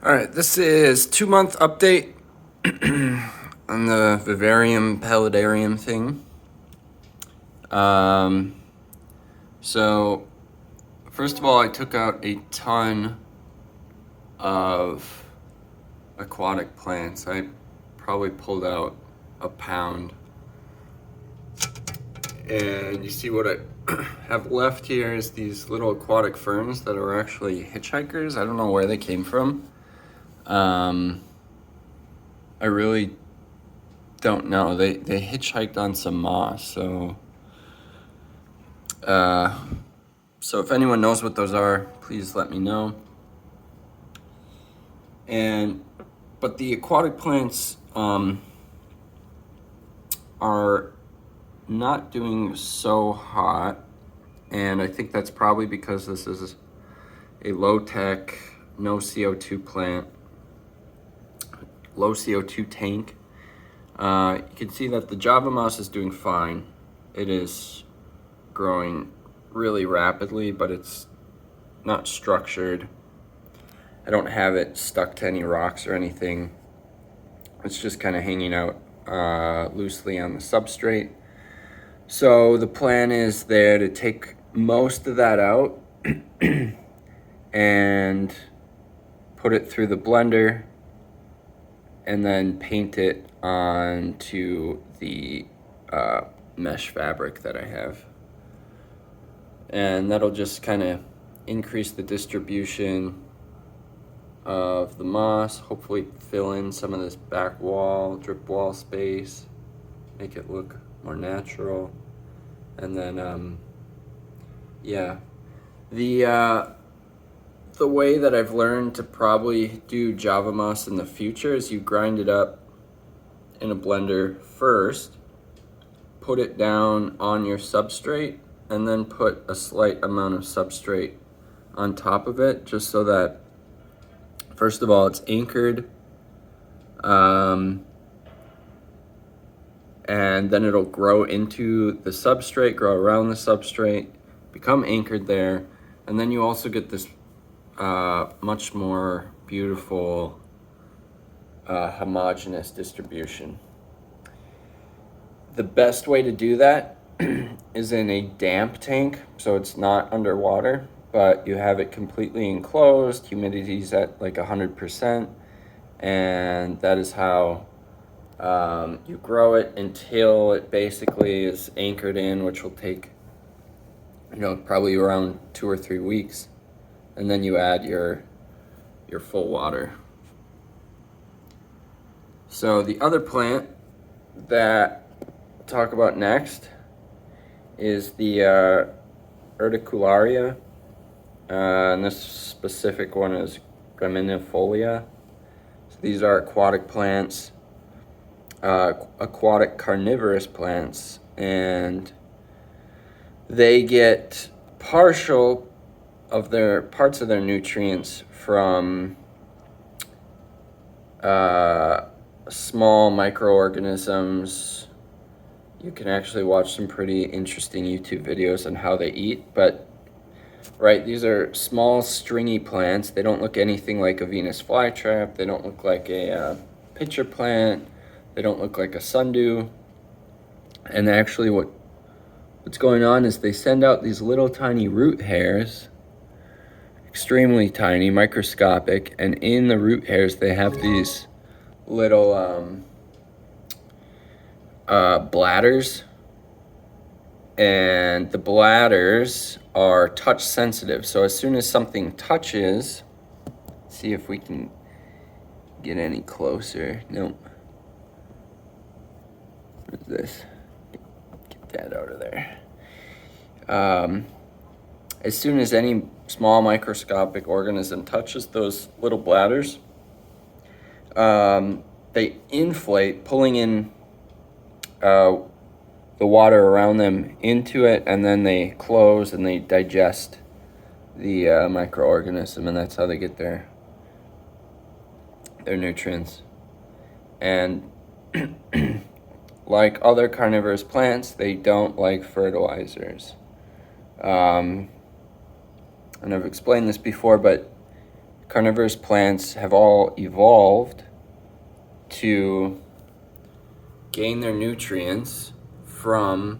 All right, this is 2-month update on the vivarium paludarium thing. So first of all, I took out a ton of aquatic plants. I probably pulled out a pound. And you see what I have left here is these little aquatic ferns that are actually hitchhikers. I don't know where they came from. I really don't know. They hitchhiked on some moss, so if anyone knows what those are, please let me know. But the aquatic plants are not doing so hot, and I think that's probably because this is a low-tech, no CO2 plant, low CO2 tank. You can see that the Java moss is doing fine. It is growing really rapidly, but it's not structured. I don't have it stuck to any rocks or anything. It's just kind of hanging out loosely on the substrate. So the plan is there to take most of that out and put it through the blender and then paint it onto the mesh fabric that I have. And that'll just kind of increase the distribution of the moss, hopefully fill in some of this back wall, drip wall space, make it look more natural. And then, yeah, the way that I've learned to probably do Java moss in the future is you grind it up in a blender first, put it down on your substrate, and then put a slight amount of substrate on top of it, just so that, first of all, it's anchored, and then it'll grow into the substrate, grow around the substrate, become anchored there, and then you also get this much more beautiful homogeneous distribution. The best way to do that is in a damp tank, so it's not underwater, but you have it completely enclosed, humidity's at like 100%, and that is how you grow it until it basically is anchored in, which will take, probably around 2 or 3 weeks, and then you add your full water. So the other plant that I'll talk about next is the Urticularia, and this specific one is graminifolia. So these are aquatic plants, aquatic carnivorous plants, and they get partial of their parts of their nutrients from small microorganisms. You can actually watch some pretty interesting YouTube videos on how they eat, but these are small stringy plants. They don't look anything like a Venus flytrap. They don't look like a pitcher plant. They don't look like a sundew. And actually what's going on is they send out these little tiny root hairs, extremely tiny, microscopic, and in the root hairs they have these little bladders, and the bladders are touch sensitive. So as soon as something touches, see if we can get any closer. Nope. What is this? Get that out of there. As soon as any small microscopic organism touches those little bladders, they inflate, pulling in the water around them into it, and then they close and they digest the microorganism, and that's how they get their nutrients. And like other carnivorous plants, they don't like fertilizers. And I've explained this before, but carnivorous plants have all evolved to gain their nutrients from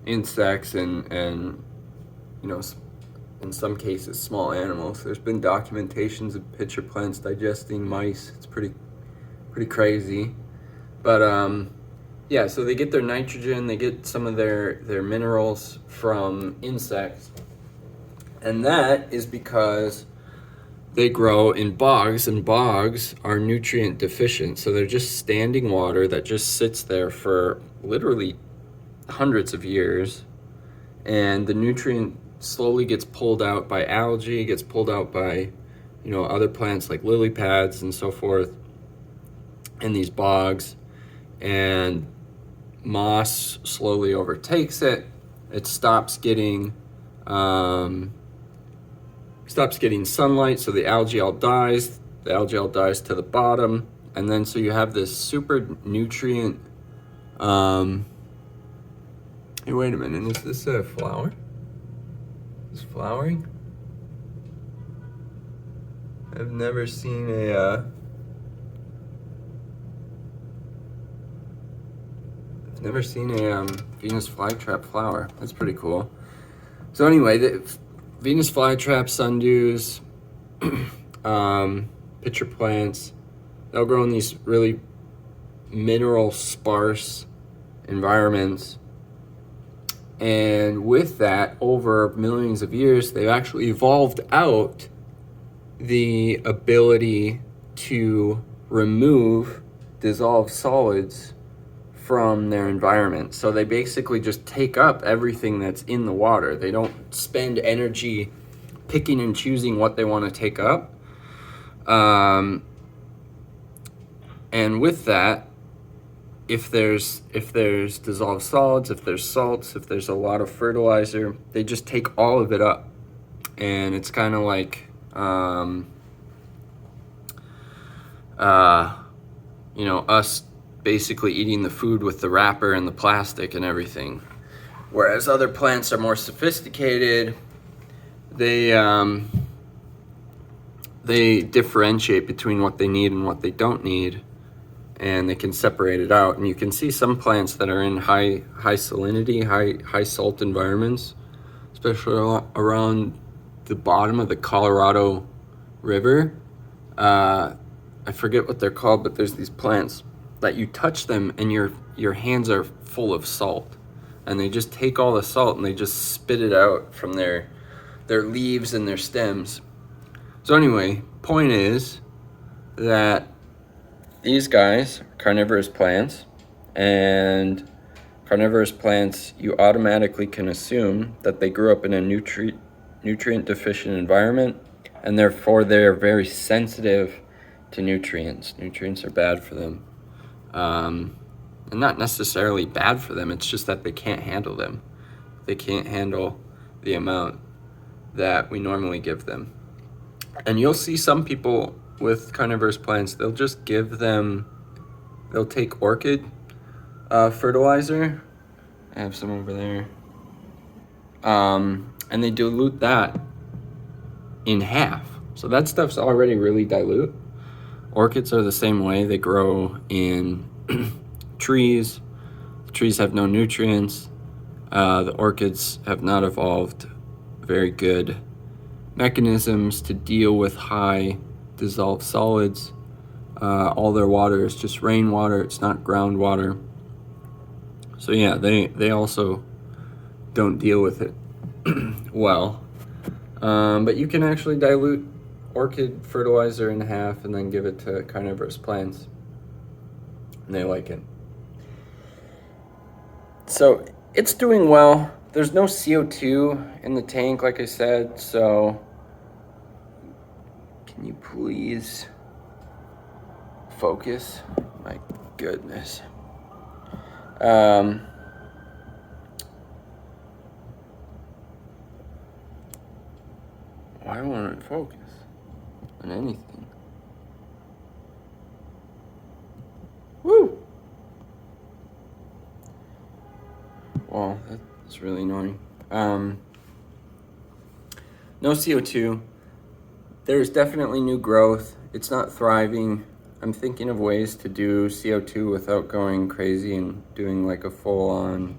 insects and you know, in some cases small animals. There's been documentations of pitcher plants digesting mice. It's pretty crazy. But yeah, so they get their nitrogen, they get some of their minerals from insects, and that is because they grow in bogs, and bogs are nutrient deficient. So they're just standing water that just sits there for literally hundreds of years, and the nutrient slowly gets pulled out by algae, gets pulled out by, you know, other plants like lily pads and so forth in these bogs, and moss slowly overtakes it. It stops getting sunlight, so the algae all dies. The algae all dies to the bottom, and then so you have this super nutrient. Hey, wait a minute. Is this a flower? Is it flowering? I've never seen a. I've never seen a Venus flytrap flower. That's pretty cool. So anyway, the Venus flytrap, sundews, pitcher plants, they'll grow in these really mineral sparse environments. And with that, over millions of years, they've actually evolved out the ability to remove dissolved solids from their environment. So they basically just take up everything that's in the water. They don't spend energy picking and choosing what they want to take up. And with that, if there's dissolved solids, if there's salts, if there's a lot of fertilizer, they just take all of it up. And it's kind of like, you know, us basically eating the food with the wrapper and the plastic and everything. Whereas other plants are more sophisticated, they differentiate between what they need and what they don't need, and they can separate it out. And you can see some plants that are in high salinity, high salt environments, especially around the bottom of the Colorado River. I forget what they're called, but there's these plants that you touch them and your hands are full of salt, and they just take all the salt and they just spit it out from their leaves and their stems. So anyway, point is that these guys are carnivorous plants, and carnivorous plants, you automatically can assume that they grew up in a nutrient deficient environment, and therefore they're very sensitive to nutrients. Nutrients are bad for them. And not necessarily bad for them, it's just that they can't handle them. They can't handle the amount that we normally give them. And you'll see some people with carnivorous plants, they'll take orchid fertilizer. I have some over there. And they dilute that in half. So that stuff's already really dilute. Orchids are the same way. They grow in trees. The trees have no nutrients. The orchids have not evolved very good mechanisms to deal with high dissolved solids. All their water is just rainwater. It's not groundwater. So yeah, they also don't deal with it well. But you can actually dilute orchid fertilizer in half and then give it to carnivorous plants, and they like it. So it's doing well. There's no CO2 in the tank, like I said, so can you please focus? My goodness. Why won't it focus on anything? Woo! Well, that's really annoying. no CO2. There's definitely new growth. It's not thriving. I'm thinking of ways to do CO2 without going crazy and doing like a full-on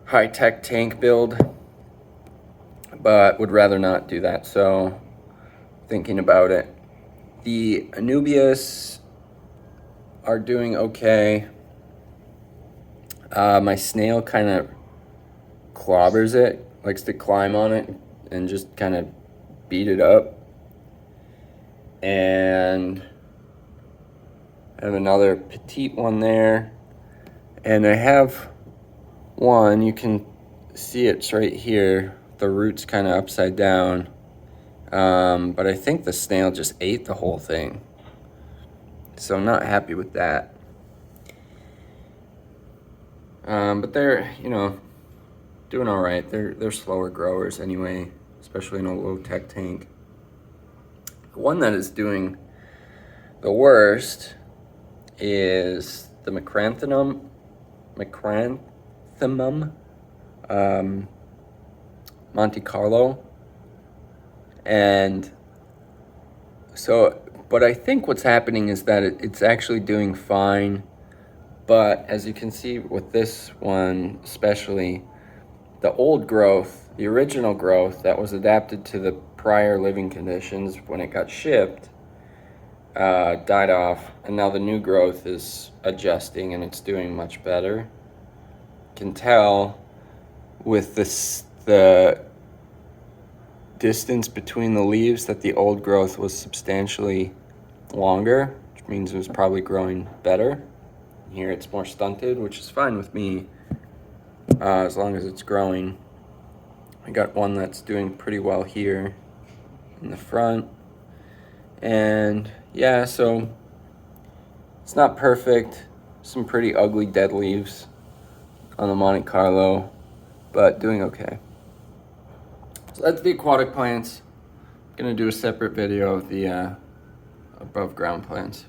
high-tech tank build, but would rather not do that, so thinking about it. The Anubias are doing okay. My snail kind of clobbers it, likes to climb on it and just kind of beat it up. And I have another petite one there. And I have one, you can see it's right here. The root's kind of upside down. But I think the snail just ate the whole thing. So I'm not happy with that. But they're, you know, doing all right. They're slower growers anyway, especially in a low-tech tank. The one that is doing the worst is the macranthemum, Monte Carlo. And so, but I think what's happening is that it's actually doing fine. But as you can see with this one especially, the old growth, the original growth that was adapted to the prior living conditions when it got shipped, died off, and now the new growth is adjusting and it's doing much better. You can tell with the distance between the leaves that the old growth was substantially longer, which means it was probably growing better. Here it's more stunted, which is fine with me, as long as it's growing. I got one that's doing pretty well here in the front. And yeah, so it's not perfect. Some pretty ugly dead leaves on the Monte Carlo, but doing okay. So that's the aquatic plants. I'm gonna do a separate video of the above ground plants.